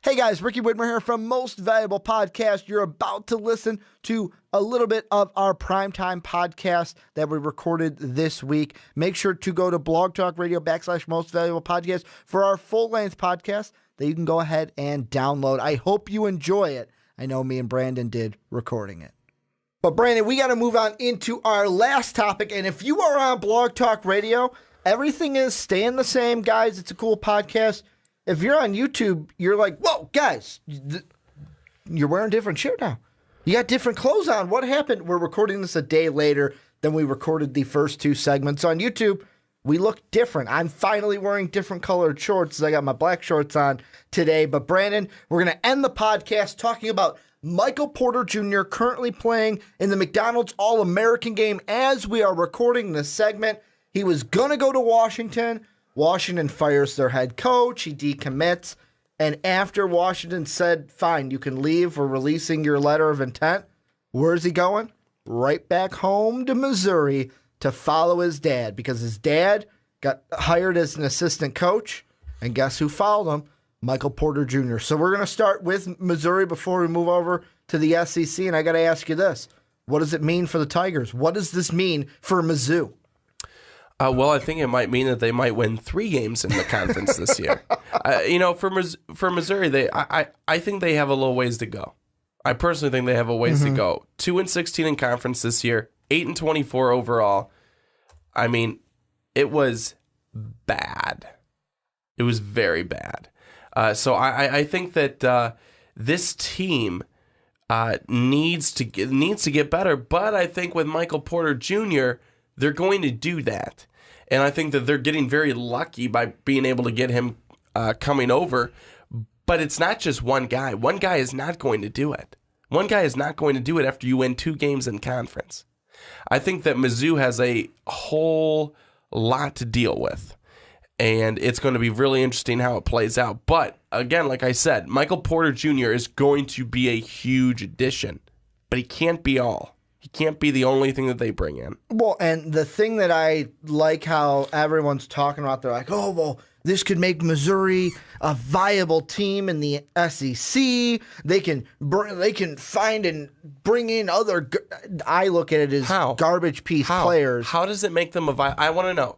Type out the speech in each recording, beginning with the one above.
Hey guys, Ricky Whitmer here from Most Valuable Podcast. You're about to listen to a little bit of our primetime podcast that we recorded this week. Make sure to go to Blog Talk Radio / Most Valuable Podcast for our full-length podcast that you can go ahead and download. I hope you enjoy it. I know me and Brandon did recording it. But Brandon, we got to move on into our last topic. And if you are on Blog Talk Radio, everything is staying the same, guys. It's a cool podcast. If you're on YouTube, you're like, whoa, guys, you're wearing different shirt now. You got different clothes on. What happened? We're recording this a day later than we recorded the first two segments. On YouTube, we look different. I'm finally wearing different colored shorts. I got my black shorts on today. But Brandon, we're going to end the podcast talking about Michael Porter Jr. currently playing in the McDonald's All-American game as we are recording this segment. He was going to go to Washington. Washington fires their head coach. He decommits. And after Washington said, fine, you can leave, we're releasing your letter of intent, where's he going? Right back home to Missouri to follow his dad, because his dad got hired as an assistant coach. And guess who followed him? Michael Porter Jr. So we're going to start with Missouri before we move over to the SEC. And I got to ask you this. What does it mean for the Tigers? What does this mean for Mizzou? Well, I think it might mean that they might win 3 games in the conference this year. For Missouri, I think they have a little ways to go. I personally think they have a ways to go. 2-16 in conference this year, 8-24 overall. I mean, it was bad. It was very bad. So I think that this team needs to get better. But I think with Michael Porter Jr., they're going to do that. And I think that they're getting very lucky by being able to get him coming over. But it's not just one guy. One guy is not going to do it. One guy is not going to do it after you win 2 games in conference. I think that Mizzou has a whole lot to deal with. And it's going to be really interesting how it plays out. But again, like I said, Michael Porter Jr. is going to be a huge addition. But he can't be all. He can't be the only thing that they bring in. Well, and the thing that I like how everyone's talking about, they're like, oh, well, this could make Missouri a viable team in the SEC. They can find and bring in other. I look at it as garbage piece players. How does it make them a viable? I want to know.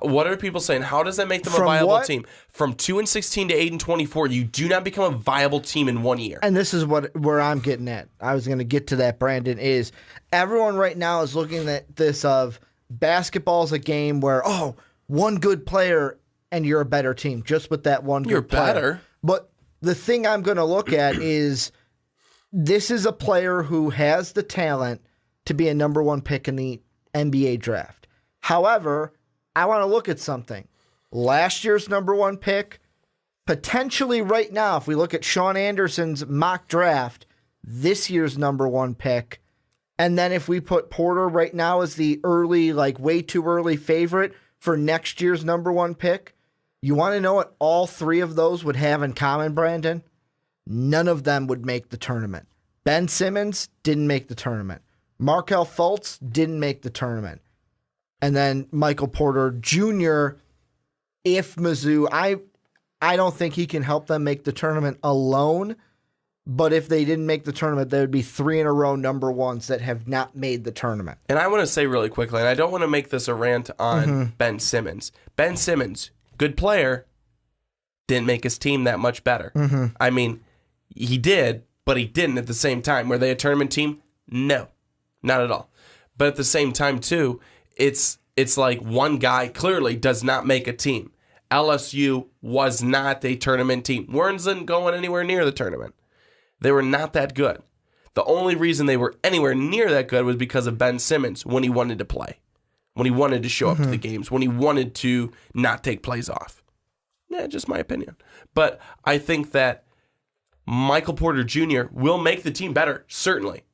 What are people saying? How does that make them a viable team? From 2-16 to 8-24, you do not become a viable team in 1 year. And this is where I'm getting at. I was going to get to that, Brandon, is everyone right now is looking at this of basketball's a game where, one good player and you're a better team just with that one good player. You're better. But the thing I'm going to look at is this is a player who has the talent to be a number 1 pick in the NBA draft. However, I want to look at something. Last year's number 1 pick, potentially right now, if we look at Sean Anderson's mock draft, this year's number 1 pick, and then if we put Porter right now as the early, way too early favorite for next year's number 1 pick, you want to know what all 3 of those would have in common, Brandon? None of them would make the tournament. Ben Simmons didn't make the tournament. Markelle Fultz didn't make the tournament. And then Michael Porter Jr., if Mizzou, I don't think he can help them make the tournament alone. But if they didn't make the tournament, there would be 3 in a row number 1s that have not made the tournament. And I want to say really quickly, and I don't want to make this a rant on Ben Simmons. Ben Simmons, good player, didn't make his team that much better. I mean, he did, but he didn't at the same time. Were they a tournament team? No, not at all. But at the same time, too, it's like one guy clearly does not make a team. LSU was not a tournament team. Weren't going anywhere near the tournament. They were not that good. The only reason they were anywhere near that good was because of Ben Simmons when he wanted to play, when he wanted to show up to the games, when he wanted to not take plays off. Yeah, just my opinion. But I think that Michael Porter Jr. will make the team better, certainly.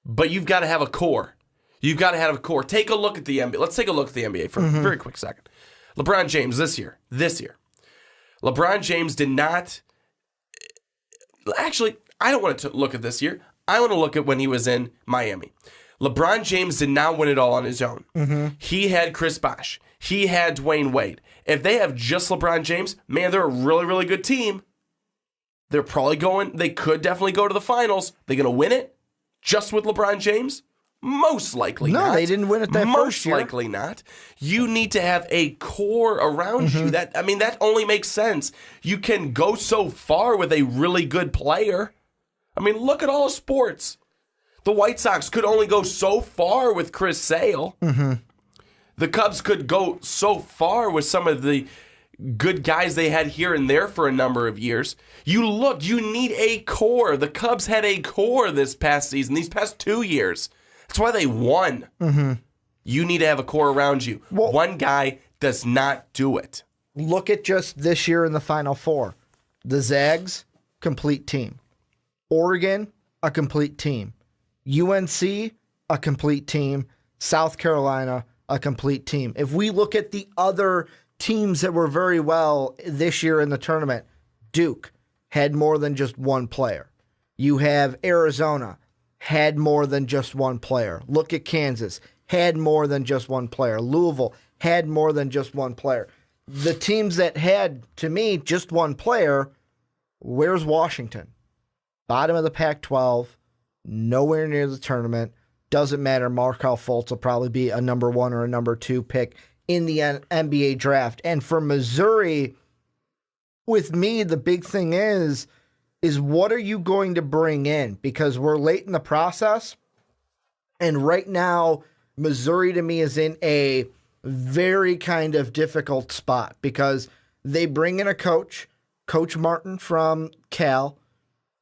But you've got to have a core. You've got to have a core. Take a look at the NBA. Let's take a look at the NBA for a very quick second. LeBron James this year. LeBron James did not. Actually, I don't want to look at this year. I want to look at when he was in Miami. LeBron James did not win it all on his own. He had Chris Bosh. He had Dwayne Wade. If they have just LeBron James, man, they're a really, really good team. They're probably going, they could definitely go to the finals. They're going to win it just with LeBron James? Most likely not. No, they didn't win it that first year. Most likely not. You need to have a core around you. That only makes sense. You can go so far with a really good player. I mean, look at all sports. The White Sox could only go so far with Chris Sale. The Cubs could go so far with some of the good guys they had here and there for a number of years. You need a core. The Cubs had a core this past season, these past 2 years. That's why they won. You need to have a core around you. Well, one guy does not do it. Look at just this year in the Final Four. The Zags, complete team. Oregon, a complete team. UNC, a complete team. South Carolina, a complete team. If we look at the other teams that were very well this year in the tournament, Duke had more than just one player. You have Arizona, had more than just one player. Look at Kansas, had more than just one player. Louisville had more than just one player. The teams that had, to me, just one player, where's Washington? Bottom of the Pac-12, nowhere near the tournament. Doesn't matter. Markelle Fultz will probably be a number 1 or a number 2 pick in the NBA draft. And for Missouri, with me, the big thing is what are you going to bring in? Because we're late in the process. And right now, Missouri to me is in a very kind of difficult spot because they bring in a coach, Coach Martin from Cal,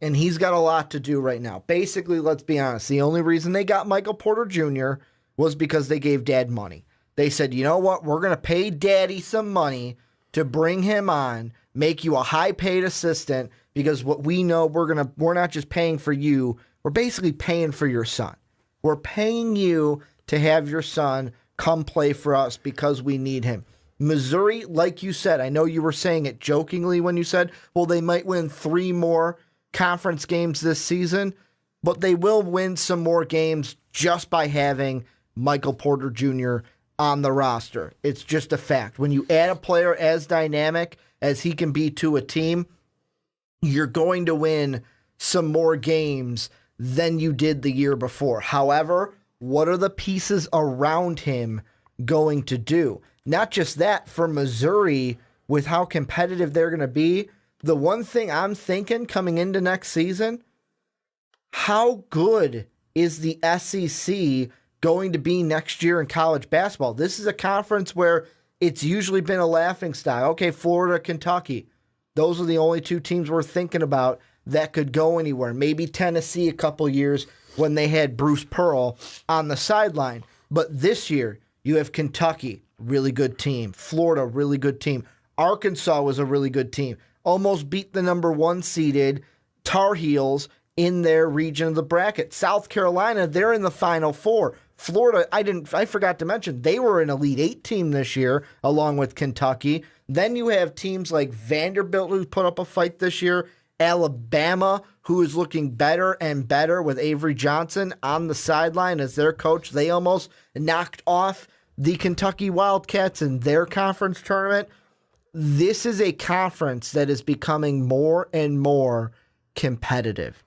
and he's got a lot to do right now. Basically, let's be honest, the only reason they got Michael Porter Jr. was because they gave Dad money. They said, you know what, we're going to pay Daddy some money to bring him on, make you a high-paid assistant, because what we know, we're not just paying for you, we're basically paying for your son. We're paying you to have your son come play for us because we need him. Missouri, like you said, I know you were saying it jokingly when you said, well, they might win 3 more conference games this season, but they will win some more games just by having Michael Porter Jr. on the roster. It's just a fact. When you add a player as dynamic as he can be to a team, you're going to win some more games than you did the year before. However, what are the pieces around him going to do? Not just that, for Missouri, with how competitive they're going to be, the one thing I'm thinking coming into next season, how good is the SEC going to be next year in college basketball? This is a conference where it's usually been a laughingstock. Okay, Florida, Kentucky. Those are the only 2 teams we're thinking about that could go anywhere. Maybe Tennessee a couple years when they had Bruce Pearl on the sideline. But this year, you have Kentucky, really good team. Florida, really good team. Arkansas was a really good team. Almost beat the number 1 seeded Tar Heels in their region of the bracket. South Carolina, they're in the Final Four. Florida, I forgot to mention, they were an Elite 8 team this year, along with Kentucky. Then you have teams like Vanderbilt, who put up a fight this year. Alabama, who is looking better and better with Avery Johnson on the sideline as their coach. They almost knocked off the Kentucky Wildcats in their conference tournament. This is a conference that is becoming more and more competitive.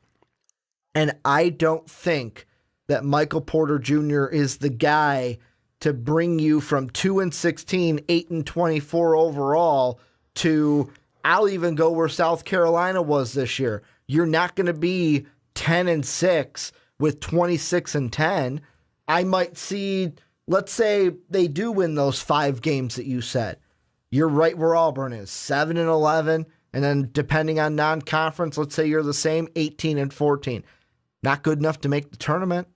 And I don't think that Michael Porter Jr. is the guy to bring you from 2-16, 8-24 overall to, I'll even go where South Carolina was this year. You're not going to be 10-6 with 26-10. I might see, let's say they do win those 5 games that you said. You're right where Auburn is, 7-11, and then depending on non-conference, let's say you're the same, 18-14. Not good enough to make the tournament.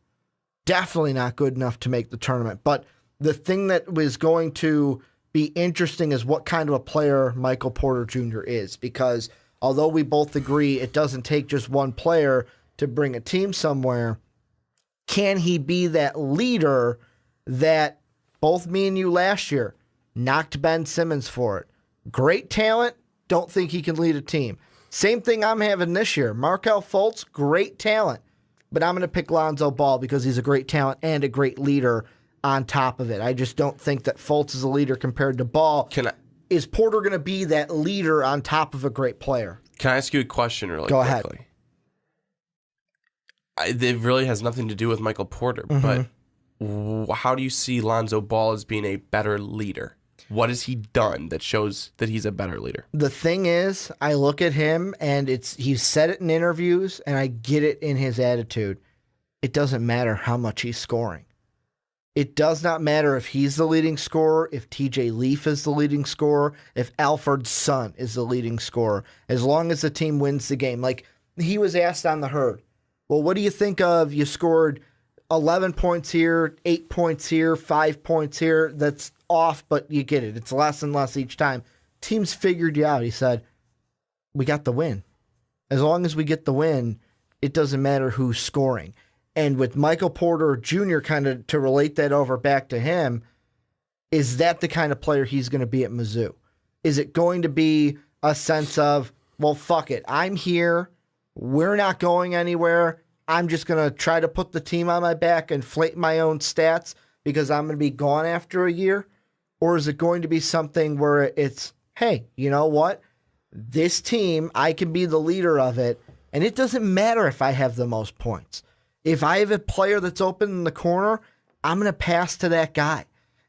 Definitely not good enough to make the tournament. But the thing that was going to be interesting is what kind of a player Michael Porter Jr. is, because although we both agree it doesn't take just one player to bring a team somewhere, can he be that leader that both me and you last year knocked Ben Simmons for it? Great talent, don't think he can lead a team. Same thing I'm having this year. Markelle Fultz, great talent, but I'm going to pick Lonzo Ball because he's a great talent and a great leader on top of it. I just don't think that Fultz is a leader compared to Ball. Is Porter going to be that leader on top of a great player? Can I ask you a question really Go quickly? It really has nothing to do with Michael Porter, but how do you see Lonzo Ball as being a better leader? What has he done that shows that he's a better leader? The thing is, I look at him, and he's said it in interviews, and I get it in his attitude. It doesn't matter how much he's scoring. It does not matter if he's the leading scorer, if TJ Leaf is the leading scorer, if Alfred Son is the leading scorer, as long as the team wins the game. Like, he was asked on the Herd, well, what do you think of you scored 11 points here, 8 points here, 5 points here? That's off, but you get it. It's less and less each time. Teams figured you out. He said, we got the win. As long as we get the win, it doesn't matter who's scoring. And with Michael Porter Jr., kind of to relate that over back to him, is that the kind of player he's going to be at Mizzou? Is it going to be a sense of, well, fuck it, I'm here, we're not going anywhere, I'm just going to try to put the team on my back and inflate my own stats because I'm going to be gone after a year? Or is it going to be something where it's, hey, you know what? This team, I can be the leader of it, and it doesn't matter if I have the most points. If I have a player that's open in the corner, I'm going to pass to that guy.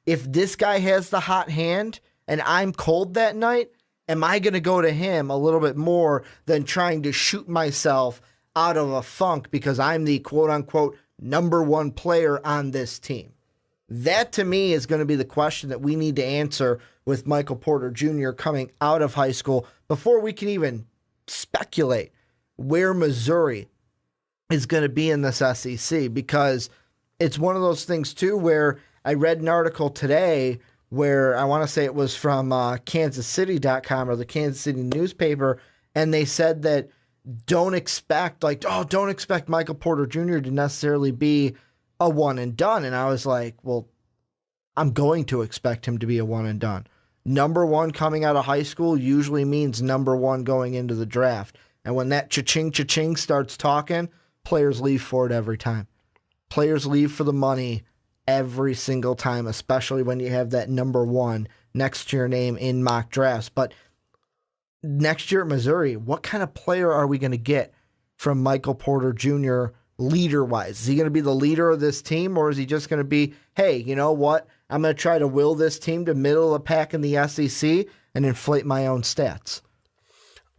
If this guy has the hot hand and I'm cold that night, am I going to go to him a little bit more than trying to shoot myself out of a funk because I'm the quote-unquote number one player on this team? That, to me, is going to be the question that we need to answer with Michael Porter Jr. coming out of high school before we can even speculate where Missouri is going to be in this SEC, because it's one of those things, too, where I read an article today where I want to say it was from KansasCity.com or the Kansas City newspaper, and they said that don't expect Michael Porter Jr. to necessarily be a one and done. And I was like, well, I'm going to expect him to be a one and done. Number one coming out of high school usually means number one going into the draft. And when that cha-ching starts talking, players leave for it every time. Players leave for the money every single time, especially when you have that number one next to your name in mock drafts. But next year at Missouri, what kind of player are we going to get from Michael Porter Jr. leader-wise? Is he going to be the leader of this team, or is he just going to be, hey, you know what? I'm going to try to will this team to middle of the pack in the SEC and inflate my own stats?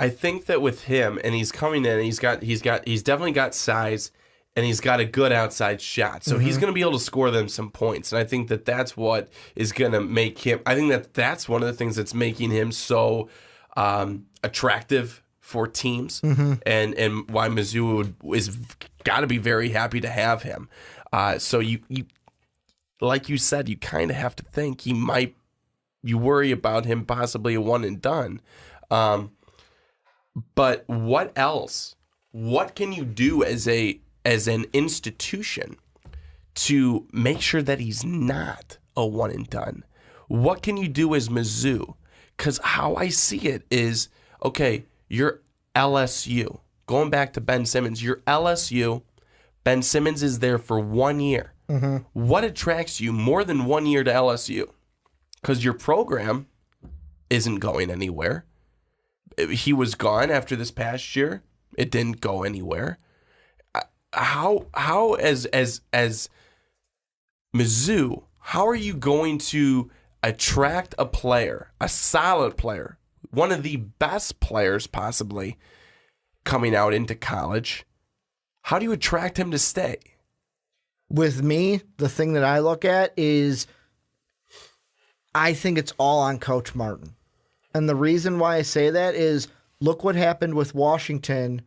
I think that with him, and he's coming in, he's definitely got size, and he's got a good outside shot. So he's going to be able to score them some points. And I think that that's what is going to make him, I think that that's one of the things that's making him so attractive for teams, and why Mizzou is got to be very happy to have him. So you like you said, you kind of have to think you worry about him possibly a one and done. But what else? What can you do as an institution to make sure that he's not a one and done? What can you do as Mizzou? Because how I see it is, okay, you're LSU. Going back to Ben Simmons, you're LSU. Ben Simmons is there for 1 year. What attracts you more than 1 year to LSU? Because your program isn't going anywhere. He was gone after this past year. It didn't go anywhere. How as Mizzou, how are you going to attract a player, a solid player, one of the best players possibly coming out into college? How do you attract him to stay? With me, the thing that I look at is I think it's all on Coach Martin. And the reason why I say that is look what happened with Washington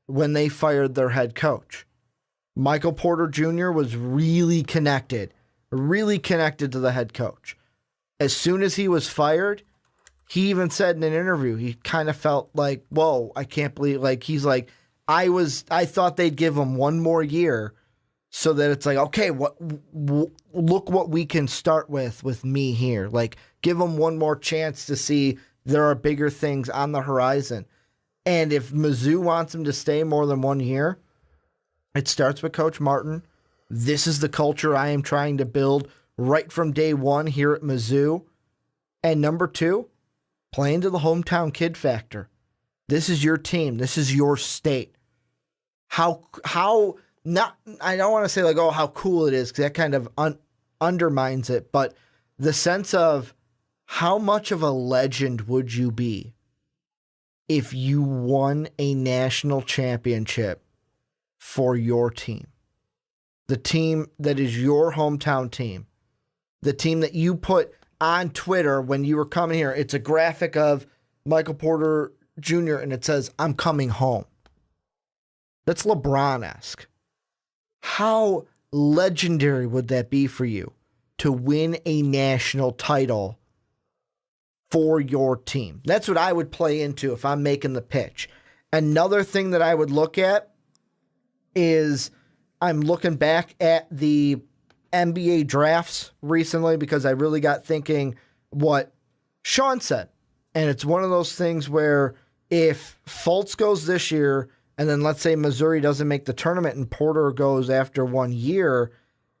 when they fired their head coach. Michael Porter Jr. was really connected to the head coach. As soon as he was fired, he even said in an interview, he kind of felt like, whoa, I can't believe, like, he's like, I thought they'd give him one more year so that it's like, okay, look what we can start with me here. Like, give him one more chance to see there are bigger things on the horizon. And if Mizzou wants him to stay more than 1 year, it starts with Coach Martin. This is the culture I am trying to build right from day one here at Mizzou. And number two, playing to the hometown kid factor. This is your team. This is your state. How not, I don't want to say like, oh, how cool it is, because that kind of undermines it, but the sense of how much of a legend would you be if you won a national championship for your team? The team that is your hometown team. The team that you put on Twitter when you were coming here. It's a graphic of Michael Porter Jr. and it says, "I'm coming home." That's LeBron-esque. How legendary would that be for you to win a national title for your team? That's what I would play into if I'm making the pitch. Another thing that I would look at is I'm looking back at the NBA drafts recently because I really got thinking what Sean said. And it's one of those things where if Fultz goes this year and then let's say Missouri doesn't make the tournament and Porter goes after 1 year,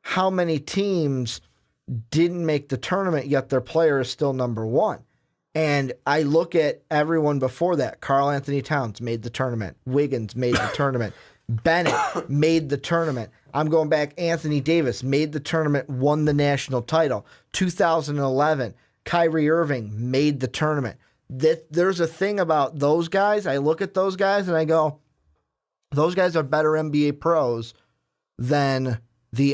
how many teams didn't make the tournament yet their player is still number one? And I look at everyone before that. Karl Anthony Towns made the tournament. Wiggins made the tournament. Bennett made the tournament. I'm going back. Anthony Davis made the tournament, won the national title. 2011, Kyrie Irving made the tournament. There's a thing about those guys. I look at those guys and I go, those guys are better NBA pros than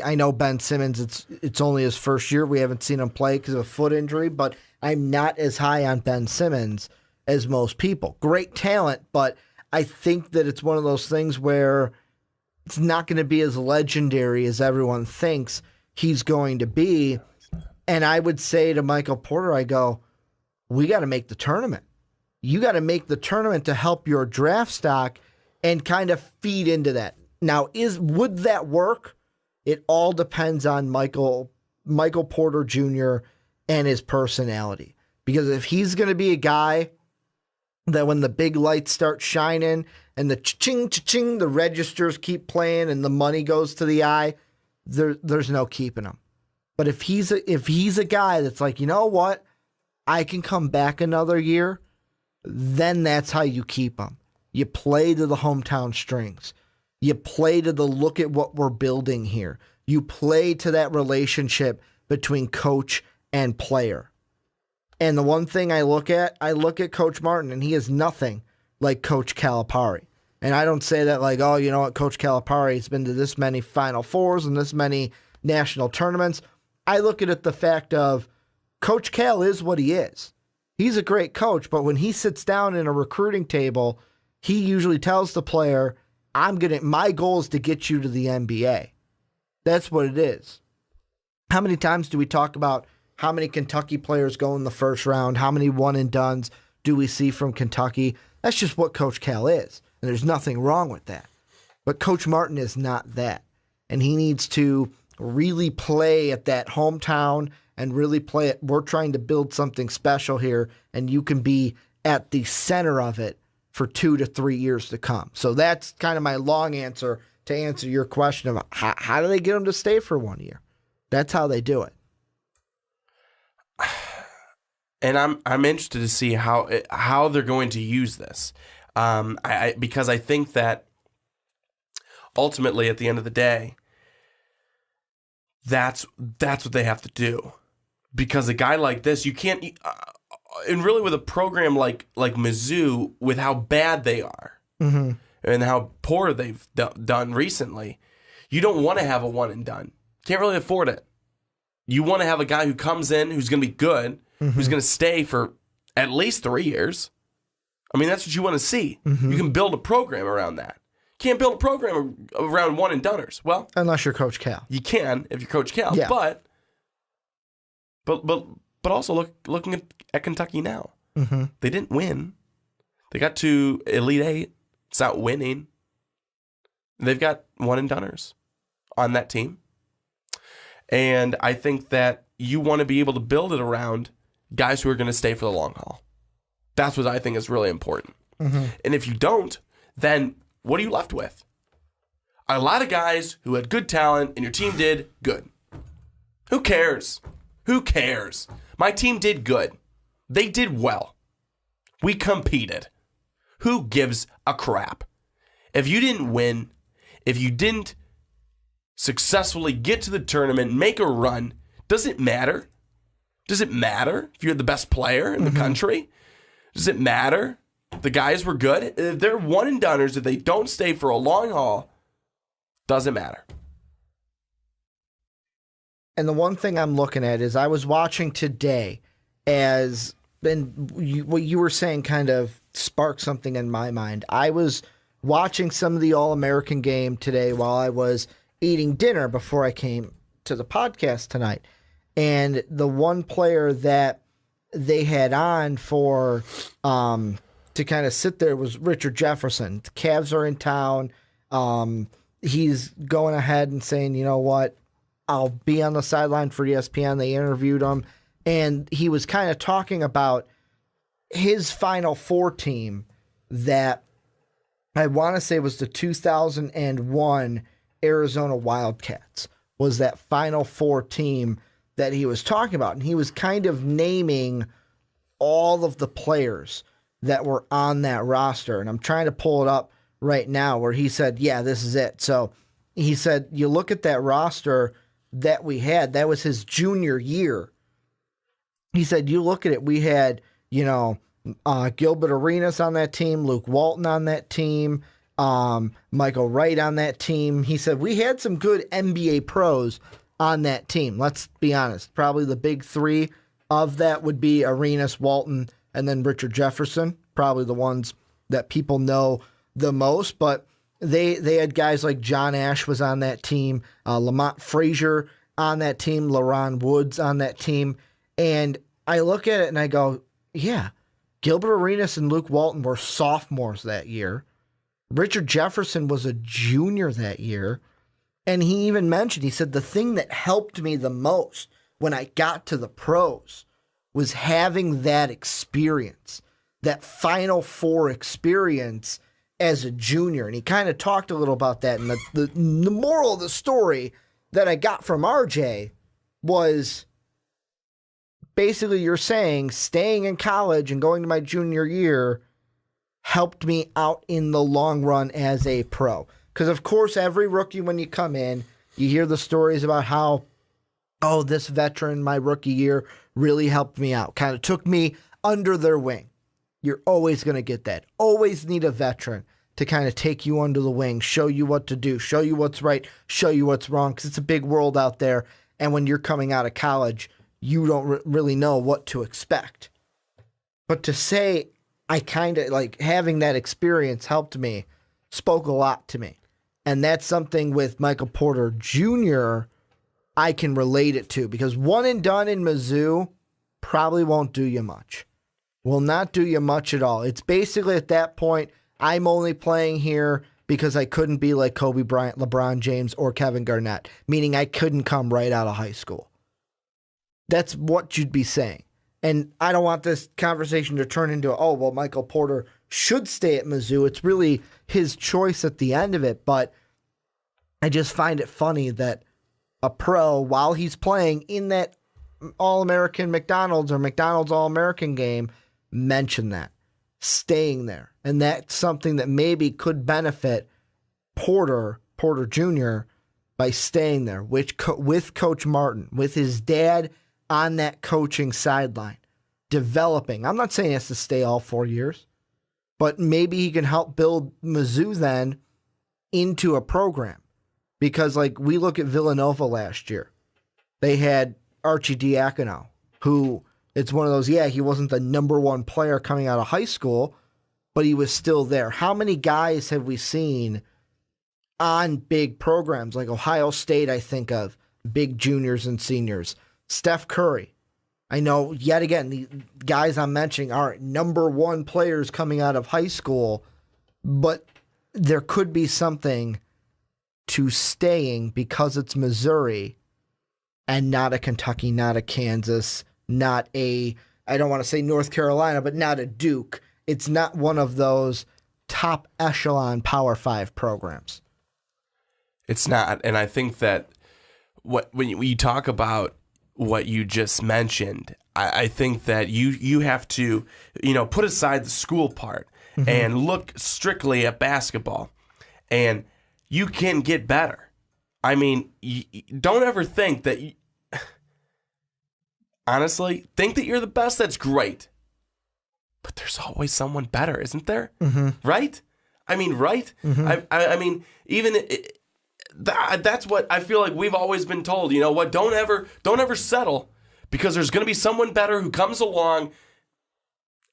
I know Ben Simmons, it's only his first year. We haven't seen him play because of a foot injury, but I'm not as high on Ben Simmons as most people. Great talent, but I think that it's one of those things where it's not going to be as legendary as everyone thinks he's going to be. And I would say to Michael Porter, I go, we got to make the tournament. You got to make the tournament to help your draft stock and kind of feed into that. Now, would that work? It all depends on Michael Porter Jr. and his personality. Because if he's going to be a guy that when the big lights start shining and the cha-ching, cha-ching, the registers keep playing and the money goes to the eye, there's no keeping him. But if he's a guy that's like, you know what, I can come back another year, then that's how you keep him. You play to the hometown strings. You play to the look at what we're building here. You play to that relationship between coach and player. And the one thing I look at Coach Martin, and he is nothing like Coach Calipari. And I don't say that like, oh, you know what, Coach Calipari's been to this many Final Fours and this many national tournaments. I look at it the fact of Coach Cal is what he is. He's a great coach, but when he sits down in a recruiting table, he usually tells the player, my goal is to get you to the NBA. That's what it is. How many times do we talk about how many Kentucky players go in the first round? How many one and dones do we see from Kentucky? That's just what Coach Cal is. And there's nothing wrong with that. But Coach Martin is not that. And he needs to really play at that hometown and really play it. We're trying to build something special here, and you can be at the center of it for 2 to 3 years to come. So that's kind of my long answer to answer your question of how do they get them to stay for 1 year? That's how they do it. And I'm interested to see how they're going to use this, because I think that ultimately at the end of the day, that's what they have to do. Because a guy like this, you can't, and really with a program like Mizzou, with how bad they are and how poor they've done recently, you don't want to have a one and done. Can't really afford it. You want to have a guy who comes in who's going to be good, who's going to stay for at least 3 years. I mean, that's what you want to see. You can build a program around that. Can't build a program around one and doneers. Well, unless you're Coach Cal. You can if you're Coach Cal. Yeah. But also looking at Kentucky now. They didn't win. They got to Elite Eight. It's not winning. They've got one and doneers on that team. And I think that you want to be able to build it around guys who are going to stay for the long haul. That's what I think is really important. And if you don't, then what are you left with? A lot of guys who had good talent and your team did good. Who cares? Who cares? My team did good. They did well. We competed. Who gives a crap? If you didn't win, if you didn't successfully get to the tournament, make a run, does it matter? Does it matter if you're the best player in the country? Does it matter? The guys were good. If they're one and doneers, if they don't stay for a long haul, doesn't matter. And the one thing I'm looking at is I was watching today what you were saying kind of sparked something in my mind. I was watching some of the All-American game today while I was eating dinner before I came to the podcast tonight. And the one player that they had on for to kind of sit there was Richard Jefferson. The Cavs are in town. He's going ahead and saying, you know what, I'll be on the sideline for ESPN. They interviewed him, and he was kind of talking about his Final Four team that I want to say was the 2001 Arizona Wildcats was that Final Four team that he was talking about. And he was kind of naming all of the players that were on that roster. And I'm trying to pull it up right now where he said, yeah, this is it. So he said, you look at that roster that we had, that was his junior year. He said, you look at it, we had, Gilbert Arenas on that team, Luke Walton on that team, Michael Wright on that team. He said, we had some good NBA pros on that team. Let's be honest. Probably the big three of that would be Arenas, Walton, and then Richard Jefferson. Probably the ones that people know the most. But they had guys like John Ash was on that team, Lamont Frazier on that team, LaRon Woods on that team. And I look at it and I go, yeah, Gilbert Arenas and Luke Walton were sophomores that year. Richard Jefferson was a junior that year. And he even mentioned, he said, the thing that helped me the most when I got to the pros was having that experience, that Final Four experience as a junior. And he kind of talked a little about that. And the moral of the story that I got from RJ was basically you're saying staying in college and going to my junior year helped me out in the long run as a pro. Because, of course, every rookie, when you come in, you hear the stories about how, oh, this veteran, my rookie year, really helped me out. Kind of took me under their wing. You're always going to get that. Always need a veteran to kind of take you under the wing, show you what to do, show you what's right, show you what's wrong, because it's a big world out there. And when you're coming out of college, you don't really know what to expect. But to say I kind of like having that experience helped me spoke a lot to me. And that's something with Michael Porter Jr. I can relate it to, because one and done in Mizzou probably won't do you much. Will not do you much at all. It's basically at that point, I'm only playing here because I couldn't be like Kobe Bryant, LeBron James, or Kevin Garnett, meaning I couldn't come right out of high school. That's what you'd be saying. And I don't want this conversation to turn into, oh, well, Michael Porter should stay at Mizzou. It's really his choice at the end of it. But I just find it funny that a pro, while he's playing in that All-American McDonald's or McDonald's All-American game, mentioned that, staying there. And that's something that maybe could benefit Porter Jr. by staying there with Coach Martin, with his dad on that coaching sideline, developing. I'm not saying he has to stay all 4 years, but maybe he can help build Mizzou then into a program. Because like we look at Villanova last year, they had Archie Diacono, who it's one of those, yeah, he wasn't the number one player coming out of high school, but he was still there. How many guys have we seen on big programs like Ohio State, I think of, big juniors and seniors? Steph Curry. I know, yet again, the guys I'm mentioning aren't number one players coming out of high school, but there could be something to staying because it's Missouri and not a Kentucky, not a Kansas, not a, I don't want to say North Carolina, but not a Duke. It's not one of those top echelon Power 5 programs. It's not. And I think that when you talk about what you just mentioned, I think that you have to, put aside the school part and look strictly at basketball. And you can get better. I mean, don't ever think that... honestly, think that you're the best. That's great. But there's always someone better, isn't there? Right? I mean, right? I mean, even... that's what I feel like we've always been told. You know what? Don't ever settle, because there's going to be someone better who comes along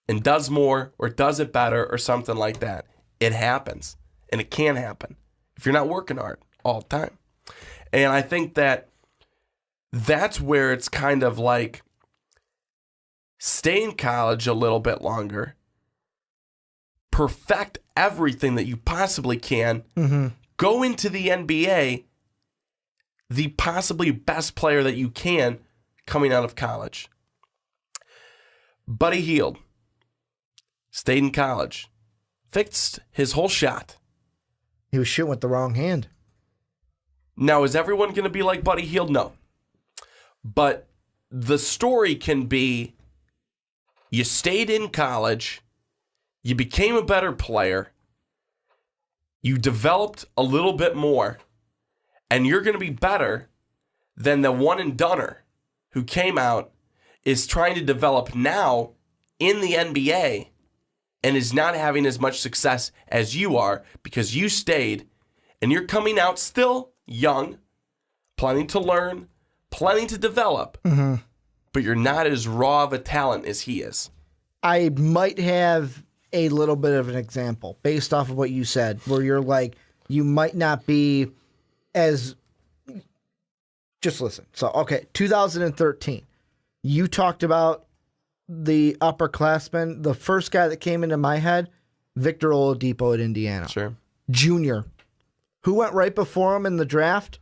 and does more or does it better or something like that. It happens, and it can happen if you're not working hard all the time. And I think that's where it's kind of like, stay in college a little bit longer, perfect everything that you possibly can, go into the NBA, the possibly best player that you can coming out of college. Buddy Hield stayed in college, fixed his whole shot. He was shooting with the wrong hand. Now, is everyone going to be like Buddy Hield? No. But the story can be, you stayed in college, you became a better player, you developed a little bit more, and you're going to be better than the one and doneer who came out, is trying to develop now in the NBA and is not having as much success as you are because you stayed, and you're coming out still young, planning to learn, planning to develop, but you're not as raw of a talent as he is. I might have a little bit of an example based off of what you said, where you're like, you might not be as... Just listen. So, okay, 2013, you talked about the upperclassmen. The first guy that came into my head, Victor Oladipo at Indiana. Sure. Junior. Who went right before him in the draft?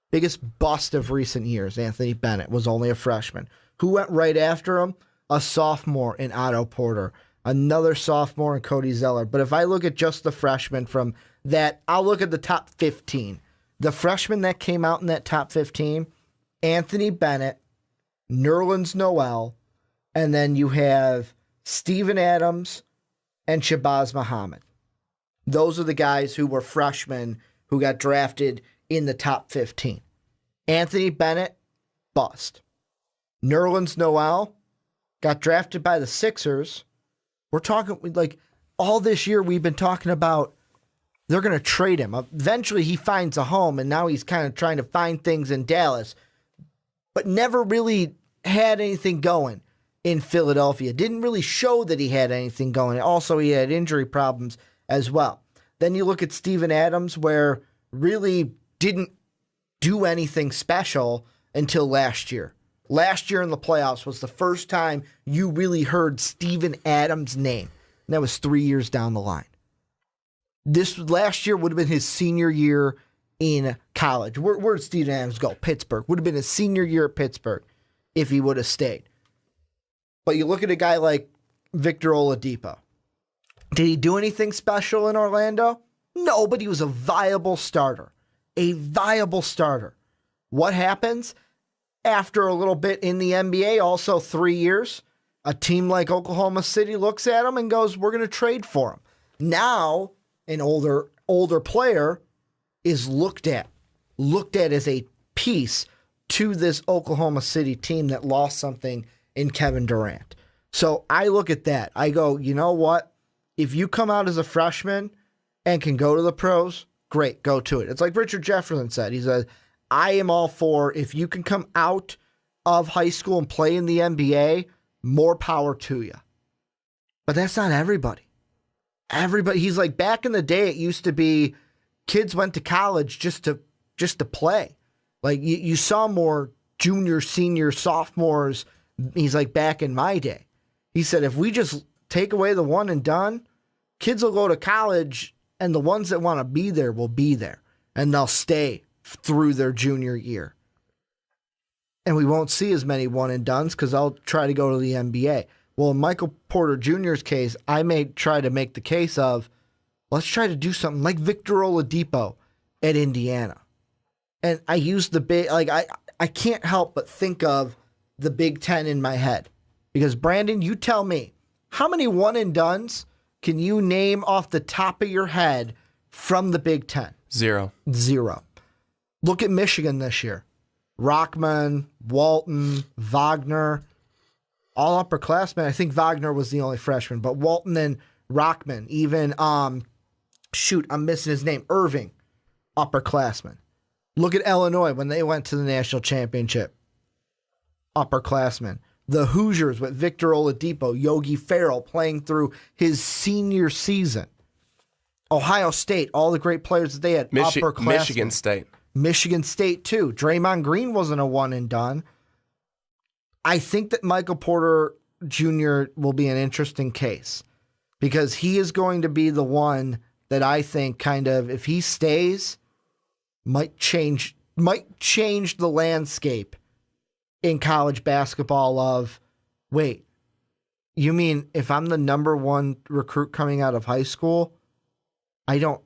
Biggest bust of recent years, Anthony Bennett, was only a freshman. Who went right after him? A sophomore in Otto Porter. Another sophomore in Cody Zeller. But if I look at just the freshmen from that, I'll look at the top 15. The freshmen that came out in that top 15, Anthony Bennett, Nerlens Noel, and then you have Steven Adams and Shabazz Muhammad. Those are the guys who were freshmen who got drafted in the top 15. Anthony Bennett, bust. Nerlens Noel got drafted by the Sixers. We're talking, like, all this year we've been talking about they're going to trade him. Eventually he finds a home, and now he's kind of trying to find things in Dallas, but never really had anything going in Philadelphia. Didn't really show that he had anything going. Also, he had injury problems as well. Then you look at Steven Adams, where really didn't do anything special until last year. Last year in the playoffs was the first time you really heard Steven Adams' name. And that was 3 years down the line. This last year would have been his senior year in college. Where did Steven Adams go? Pittsburgh. Would have been his senior year at Pittsburgh if he would have stayed. But you look at a guy like Victor Oladipo. Did he do anything special in Orlando? No, but he was a viable starter. A viable starter. What happens? After a little bit in the NBA, also 3 years, a team like Oklahoma City looks at him and goes, we're going to trade for him. Now, an older player is looked at as a piece to this Oklahoma City team that lost something in Kevin Durant. So I look at that. I go, you know what? If you come out as a freshman and can go to the pros, great, go to it. It's like Richard Jefferson said. He said, I am all for, if you can come out of high school and play in the NBA, more power to you. But that's not everybody. He's like, back in the day, it used to be kids went to college just to play. Like you saw more junior, senior, sophomores. He's like, back in my day. He said, if we just take away the one and done, kids will go to college, and the ones that want to be there will be there, and they'll stay through their junior year. And we won't see as many one and dones because I'll try to go to the NBA. Well, in Michael Porter Jr.'s case, I may try to make the case of, let's try to do something like Victor Oladipo at Indiana. And I use the big, like, I can't help but think of the Big Ten in my head. Because, Brandon, you tell me, how many one and dones can you name off the top of your head from the Big Ten? Zero. Look at Michigan this year. Rockman, Walton, Wagner, all upperclassmen. I think Wagner was the only freshman, but Walton and Rockman, even, I'm missing his name, Irving, upperclassmen. Look at Illinois when they went to the national championship. Upperclassmen. The Hoosiers with Victor Oladipo, Yogi Ferrell playing through his senior season. Ohio State, all the great players that they had, upperclassmen. Michigan State. Michigan State, too. Draymond Green wasn't a one and done. I think that Michael Porter Jr. will be an interesting case because he is going to be the one that I think kind of, if he stays, might change the landscape in college basketball of, wait, you mean if I'm the number one recruit coming out of high school, I don't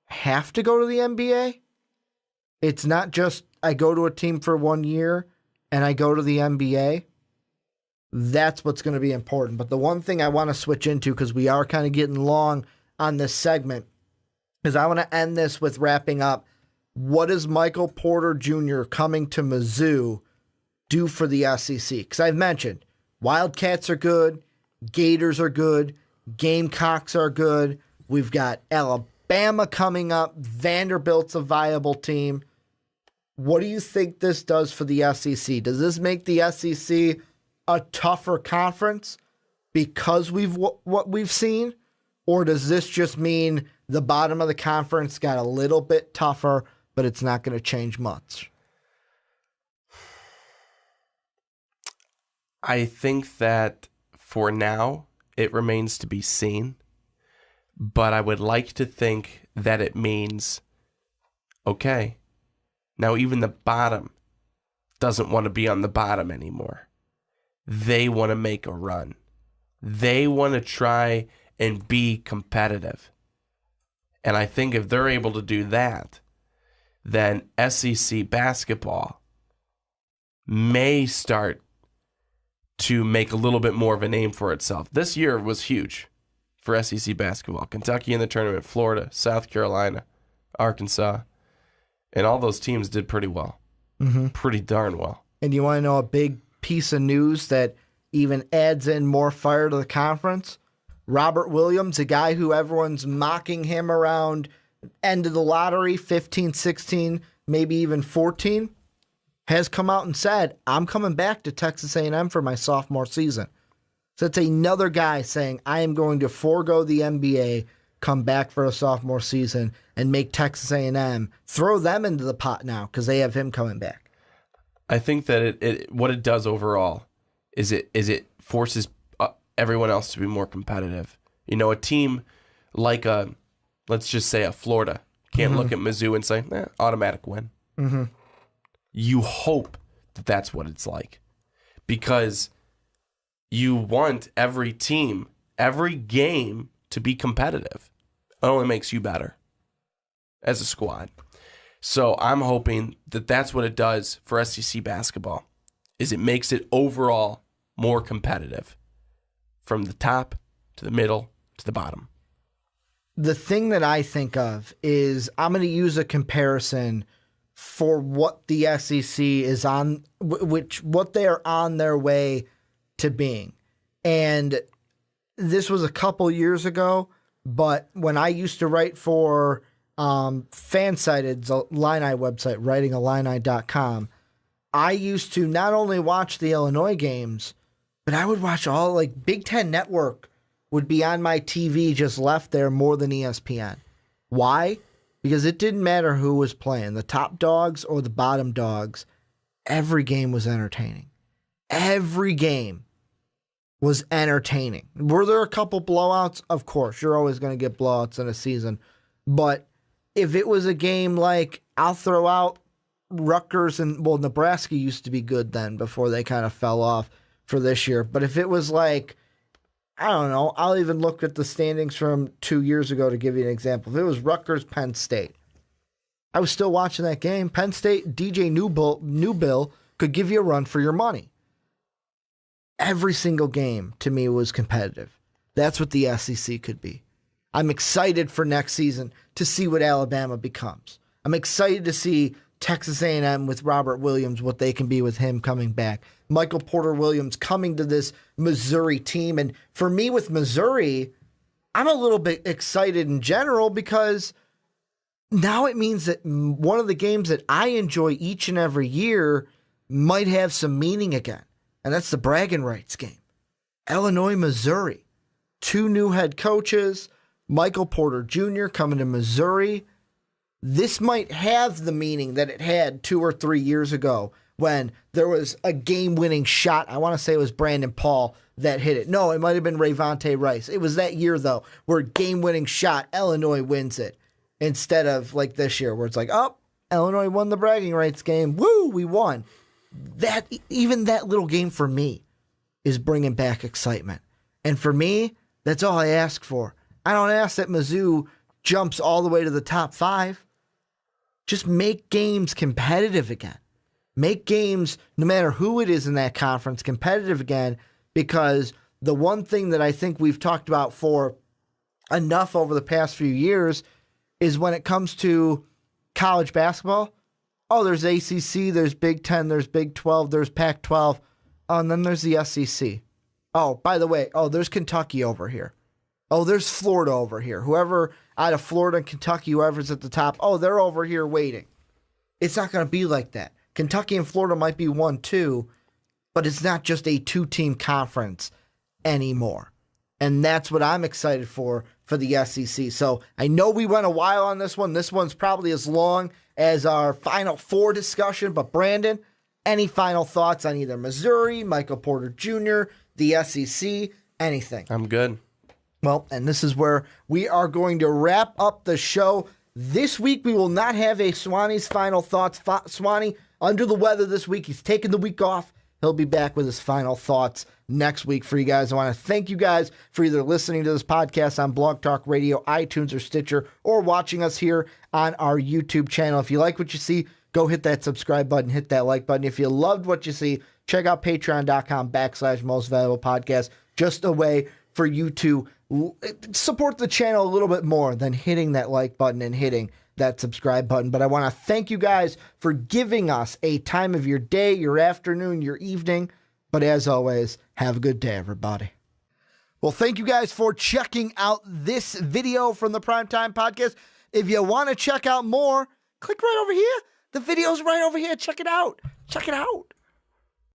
have to go to the NBA? It's not just I go to a team for 1 year and I go to the NBA. That's what's going to be important. But the one thing I want to switch into, because we are kind of getting long on this segment, is I want to end this with wrapping up. What does Michael Porter Jr. coming to Mizzou do for the SEC? Because I've mentioned Wildcats are good, Gators are good, Gamecocks are good. We've got Alabama coming up. Vanderbilt's a viable team. What do you think this does for the SEC? Does this make the SEC a tougher conference because what we've seen? Or does this just mean the bottom of the conference got a little bit tougher, but it's not going to change much? I think that for now, it remains to be seen. But I would like to think that it means, okay, now even the bottom doesn't want to be on the bottom anymore. They want to make a run. They want to try and be competitive. And I think if they're able to do that, then SEC basketball may start to make a little bit more of a name for itself. This year was huge for SEC basketball. Kentucky in the tournament, Florida, South Carolina, Arkansas, and all those teams did pretty well. Pretty darn well. And you want to know a big piece of news that even adds in more fire to the conference? Robert Williams, a guy who everyone's mocking him around end of the lottery, 15, 16, maybe even 14, has come out and said, I'm coming back to Texas A&M for my sophomore season. So it's another guy saying, I am going to forego the NBA, come back for a sophomore season, and make Texas A&M, throw them into the pot now because they have him coming back. I think that what it does overall is it forces everyone else to be more competitive. You know, a team like let's just say a Florida can't look at Mizzou and say, automatic win. You hope that that's what it's like because you want every team, every game to be competitive. It only makes you better as a squad. So I'm hoping that that's what it does for SEC basketball, is it makes it overall more competitive from the top to the middle to the bottom. The thing that I think of is I'm going to use a comparison for what the SEC is on, what they are on their way to being. And this was a couple years ago, but when I used to write for Fansided's Illini website, writingillini.com, I used to not only watch the Illinois games, but I would watch all, like, Big Ten Network would be on my TV just left there more than ESPN. Why? Because it didn't matter who was playing, the top dogs or the bottom dogs. Every game was entertaining. Every game was entertaining. Were there a couple blowouts? Of course, you're always going to get blowouts in a season. But if it was a game like, I'll throw out Rutgers and, well, Nebraska used to be good then before they kind of fell off for this year. But if it was like, I don't know, I'll even look at the standings from 2 years ago to give you an example. If it was Rutgers, Penn State, I was still watching that game. Penn State, DJ Newbill could give you a run for your money. Every single game, to me, was competitive. That's what the SEC could be. I'm excited for next season to see what Alabama becomes. I'm excited to see Texas A&M with Robert Williams, what they can be with him coming back. Michael Porter Williams coming to this Missouri team. And for me with Missouri, I'm a little bit excited in general because now it means that one of the games that I enjoy each and every year might have some meaning again. And that's the bragging rights game. Illinois, Missouri. 2 new head coaches. Michael Porter Jr. coming to Missouri. This might have the meaning that it had 2 or 3 years ago when there was a game-winning shot. I want to say it was Brandon Paul that hit it. No, it might have been Rayvonte Rice. It was that year, though, where game-winning shot, Illinois wins it. Instead of like this year where it's like, oh, Illinois won the bragging rights game. Woo, we won. Even that little game for me is bringing back excitement. And for me, that's all I ask for. I don't ask that Mizzou jumps all the way to the top 5. Just make games competitive again. Make games, no matter who it is in that conference, competitive again, because the one thing that I think we've talked about for enough over the past few years is when it comes to college basketball, oh, there's ACC, there's Big 10, there's Big 12, there's Pac-12, oh, and then there's the SEC. Oh, by the way, oh, there's Kentucky over here. Oh, there's Florida over here. Whoever out of Florida and Kentucky, whoever's at the top, oh, they're over here waiting. It's not going to be like that. Kentucky and Florida might be 1-2, but it's not just a 2-team conference anymore. And that's what I'm excited for the SEC. So I know we went a while on this one. This one's probably as long as our Final Four discussion. But Brandon, any final thoughts on either Missouri, Michael Porter Jr., the SEC, anything? I'm good. Well, and this is where we are going to wrap up the show. This week, we will not have a Swanee's final thoughts. Swanee, under the weather this week. He's taking the week off. He'll be back with his final thoughts next week for you guys. I want to thank you guys for either listening to this podcast on Blog Talk Radio, iTunes, or Stitcher, or watching us here on our YouTube channel. If you like what you see, go hit that subscribe button, hit that like button. If you loved what you see, check out patreon.com/mostvaluablepodcast. Just a way for you to support the channel a little bit more than hitting that like button and hitting that subscribe button. But I want to thank you guys for giving us a time of your day, your afternoon, your evening. But as always, have a good day, everybody. Well, thank you guys for checking out this video from the Primetime Podcast. If you want to check out more, click right over here. The video's right over here. Check it out. Check it out.